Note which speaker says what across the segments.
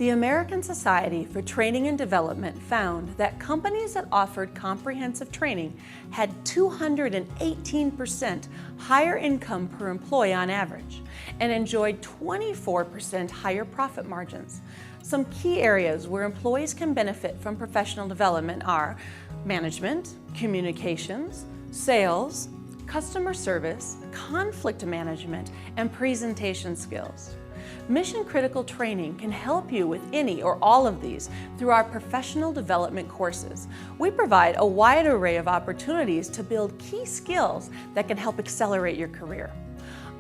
Speaker 1: The American Society for Training and Development found that companies that offered comprehensive training had 218% higher income per employee on average and enjoyed 24% higher profit margins. Some key areas where employees can benefit from professional development are management, communications, sales, customer service, conflict management, and presentation skills. Mission-critical training can help you with any or all of these through our professional development courses. We provide a wide array of opportunities to build key skills that can help accelerate your career.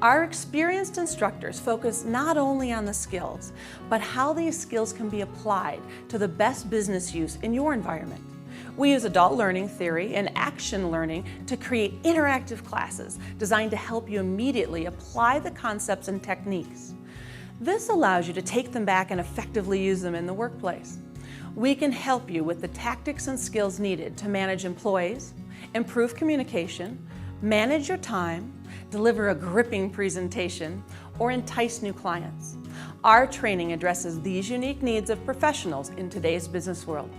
Speaker 1: Our experienced instructors focus not only on the skills, but how these skills can be applied to the best business use in your environment. We use adult learning theory and action learning to create interactive classes designed to help you immediately apply the concepts and techniques. This allows you to take them back and effectively use them in the workplace. We can help you with the tactics and skills needed to manage employees, improve communication, manage your time, deliver a gripping presentation, or entice new clients. Our training addresses these unique needs of professionals in today's business world.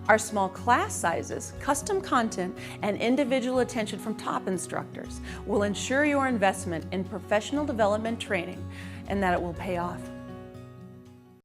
Speaker 1: Our small class sizes, custom content, and individual attention from top instructors will ensure your investment in professional development training and that it will pay off.